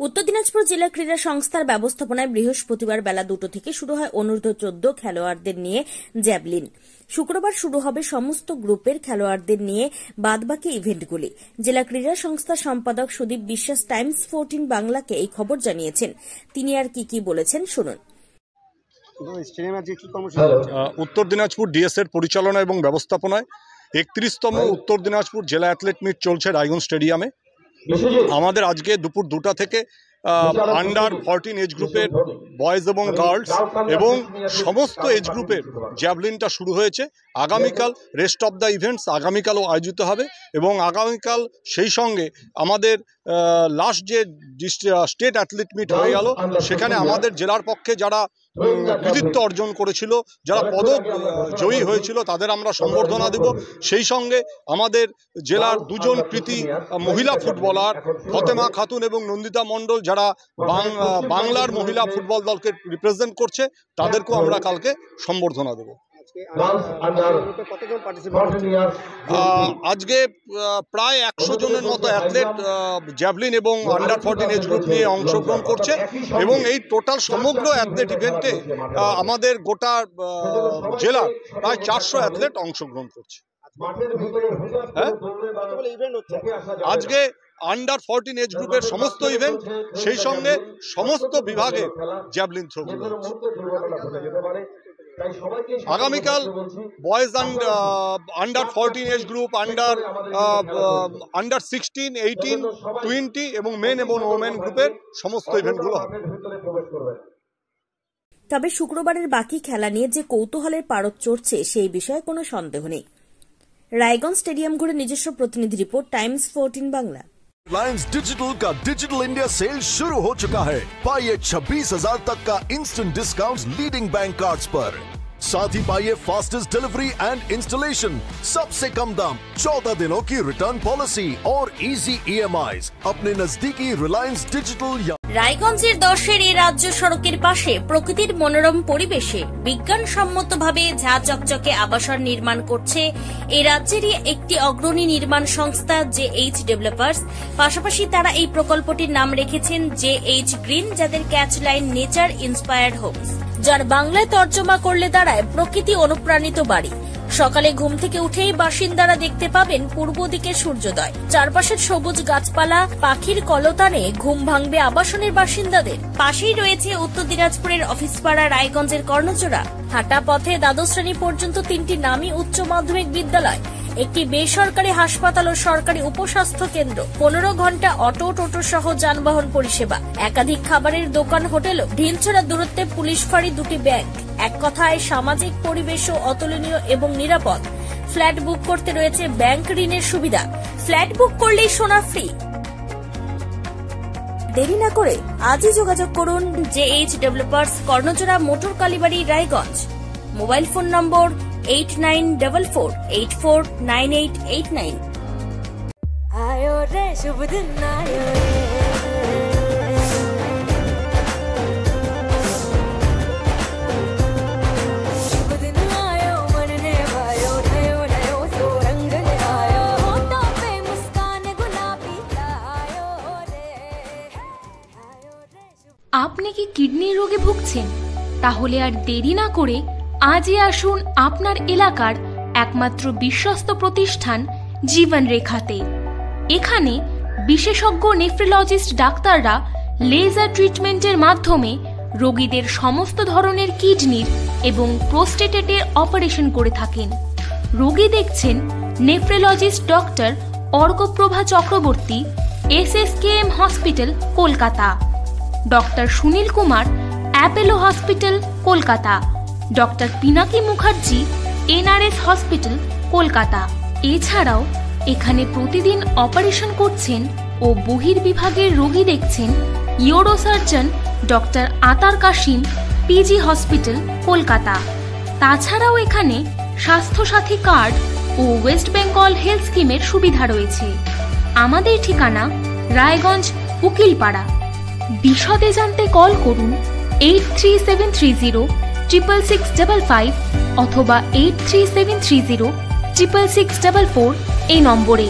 উত্তর দিনাজপুর জেলা ক্রীড়া সংস্থার ব্যবস্থাপনায় বৃহস্পতিবার বেলা 2টো থেকে শুরু হয় অনূর্ধ্ব-14 খেলোয়াড়দের নিয়ে জ্যাভলিন। শুক্রবার শুরু হবে সমস্ত গ্রুপের খেলোয়াড়দের নিয়ে বাদবাকি ইভেন্টগুলি। জেলা ক্রীড়া সংস্থার সম্পাদক সুদীপ বিশ্বাস টাইমস 14 বাংলাকে এই খবর জানিয়েছেন। তিনি আর কি বলেছেন শুনুন। উত্তর দিনাজপুর ডিএস এর পরিচালনা এবং ব্যবস্থাপনায় 31তম উত্তর দিনাজপুর জেলা অ্যাথলেট মিট চলছে রায়গঞ্জ স্টেডিয়ামে। আমাদের আজকে দুপুর 2টা থেকে আন্ডার 14 এজ গ্রুপের বয়েজ এবং গার্লস এবং সমস্ত এজ গ্রুপের জ্যাভলিনটা শুরু হয়েছে। আগামীকাল রেস্ট অফ দ্য ইভেন্টস আগামীকালও আয়োজিত হবে এবং আগামীকাল সেই সঙ্গে আমাদের লাস্ট যে স্টেট অ্যাথলেট মিট হয়ে গেল সেখানে আমাদের জেলার পক্ষে যারা কৃতিত্ব অর্জন করেছিল, যারা পদক জয়ী হয়েছিল তাদের আমরা সম্বর্ধনা দেব। সেই সঙ্গে আমাদের জেলার দুজন কৃতি মহিলা ফুটবলার ফতেমা খাতুন এবং নন্দিতা মণ্ডল যারা বাংলার মহিলা ফুটবল দলকে রিপ্রেজেন্ট করছে তাদেরকেও আমরা কালকে সম্বর্ধনা দেব। আজকে প্রায় 100 জনের মতো অ্যাথলেট জ্যাভলিন এবং আন্ডার 14 এজ গ্রুপ নিয়ে অংশগ্রহণ করছে এবং এই টোটাল সমগ্র অ্যাথলেট ইভেন্টে আমাদের গোটা জেলার প্রায় 400 অ্যাথলেট অংশগ্রহণ করছে। আজকে আন্ডার 14 এজ গ্রুপের সমস্ত ইভেন্ট, সেই সঙ্গে সমস্ত বিভাগে জ্যাভলিন থ্রোগুলো আগামীকাল boys under 14 age group, under 16, 18, 20 এবং মেন এবং ওমেন গ্রুপের সমস্ত ইভেন্টগুলো হবে। তবে শুক্রবারের বাকি খেলা নিয়ে যে কৌতূহলের পারদ চড়ছে সেই বিষয়ে কোনো সন্দেহ নেই। রায়গঞ্জ স্টেডিয়াম ঘুরে নিজস্ব প্রতিনিধি report, Times 14 Bangla. Reliance digital का डिजिटल इंडिया सेल शुरू हो चुका है। पाइए 26,000 तक का instant discount leading bank cards पर। साथ ही पाइए फास्टेस्ट डिलीवरी एंड इंस्टॉलेशन, सबसे कम दाम, 14 दिनों की रिटर्न पॉलिसी और इजी EMIs अपने नजदीकी रिलायंस डिजिटल। রায়গঞ্জের 10-এর এই রাজ্য সড়কের পাশে প্রকৃতির মনোরম পরিবেশে বিজ্ঞানসম্মতভাবে ঝা চকচকে আবাসন নির্মাণ করছে এই রাজ্যেরই একটি অগ্রণী নির্মাণ সংস্থা JH ডেভেলপার্স। পাশাপাশি তারা এই প্রকল্পটির নাম রেখেছেন JH গ্রিন, যাদের catch line nature inspired homes, যার বাংলায় তর্জমা করলে দাঁড়ায় প্রকৃতি অনুপ্রাণিত বাড়ি। সকালে ঘুম থেকে উঠেই বাসিন্দারা দেখতে পাবেন পূর্ব দিকে সূর্যোদয়, চারপাশের সবুজ গাছপালা, পাখির কলতানে ঘুম ভাঙবে আবাসনের বাসিন্দাদের। পাশেই রয়েছে উত্তর দিনাজপুরের অফিসপাড়া রায়গঞ্জের কর্ণজোড়া। হাঁটা পথে দ্বাদশ শ্রেণী পর্যন্ত 3টি নামী উচ্চ মাধ্যমিক বিদ্যালয়, একটি বেসরকারি হাসপাতাল ও সরকারি উপস্বাস্থ্য কেন্দ্র, 15 ঘন্টা অটো টোটো সহ যানবাহন পরিষেবা, একাধিক খাবারের দোকান, হোটেল, ঢিলছড়া দূরত্বে পুলিশ ফাঁড়ি, 2টি ব্যাংক। এক কথায় সামাজিক পরিবেশও অতুলনীয় এবং নিরাপদ। ফ্ল্যাট বুক করতে রয়েছে ব্যাংক ঋণের সুবিধা। ফ্ল্যাট বুক করলেই সোনা ফ্রি। দেরি না করে আজই যোগাযোগ করুন JH developers, Karnajora, motor Kalibari, Raiganj. Mobile phone number 8944849889। आयो रे शुभ दिन आयो शुभ दिन आयो, मन ने भायो नयो नयो सो रंग ले आयो, होठों पे मुस्कान गुलाबी आयो रे আপনি কি কিডনি রোগে ভুগছেন? তাহলে আর দেরি না করে আজই আসুন আপনার এলাকার একমাত্র বিশ্বস্ত প্রতিষ্ঠান জীবন রেখাতে। এখানে বিশেষজ্ঞ নেফ্রোলজিস্ট ডাক্তাররা লেজার ট্রিটমেন্টের মাধ্যমে রোগীদের সমস্ত ধরনের কিডনির এবং প্রোস্টেটের অপারেশন করে থাকেন। রোগী দেখছেন nephrologist doctor Arkaprabha Chakraborty, SSKM hospital, Kolkata. Doctor Sunil Kumar, Apollo hospital, Kolkata. Doctor Pinaki Mukherjee, NRS hospital, Kolkata. এছাড়াও এখানে প্রতিদিন অপারেশন করছেন ও বহির্বিভাগের রোগী দেখছেন ইউরোসার্জন ডক্টর আতার কাশিম, PG হসপিটাল, কলকাতা। তাছাড়াও এখানে স্বাস্থ্যসাথী কার্ড ও ওয়েস্ট বেঙ্গল হেলথ স্কিমের সুবিধা রয়েছে। আমাদের ঠিকানা রায়গঞ্জ, উকিলপাড়া। বিশদে জানতে কল করুন 8373066655 অথবা 8373066644 এই নম্বরে।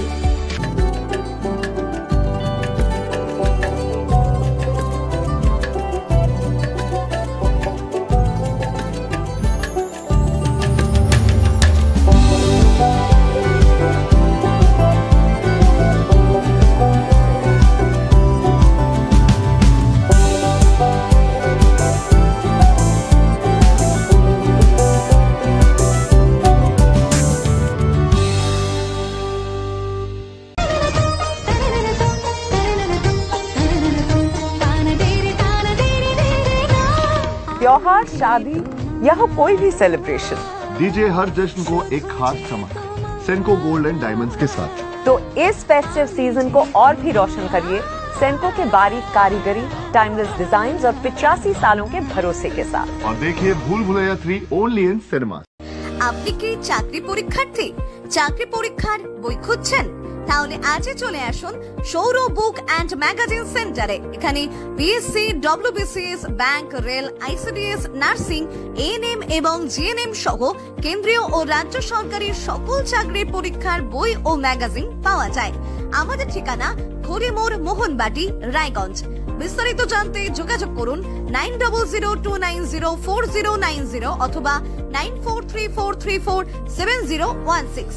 त्योहार, शादी या हो कोई भी सेलिब्रेशन, दीजिए हर जश्न को एक खास चमक सेंको गोल्ड एंड डायमंड्स के साथ। तो इस फेस्टिव सीजन को और भी रोशन करिए सेंको के बारीक कारीगरी, टाइमलेस डिजाइन और 85 सालों के भरोसे के साथ। और देखिए भूल भुलैया 3 ओनली इन सिनेमा। আপনি কি চাকরি পরীক্ষার্থী? চাকরি পরীক্ষার বই খুঁজছেন? তাহলে আজই চলে আসুন সৌর বুক অ্যান্ড ম্যাগাজিন সেন্টারে। এখানে BSc, WBCS, bank, rail, ICDS, nursing, ANM এবং জিএনএম সহ কেন্দ্রীয় ও রাজ্য সরকারি সকল চাকরির পরীক্ষার বই ও ম্যাগাজিন পাওয়া যায়। আমাদের ঠিকানা হরিমোড়, মোহনবাটি, রায়গঞ্জ। বিস্তারিত জানতে যোগাযোগ করুন 9002904090 অথবা 9434347016।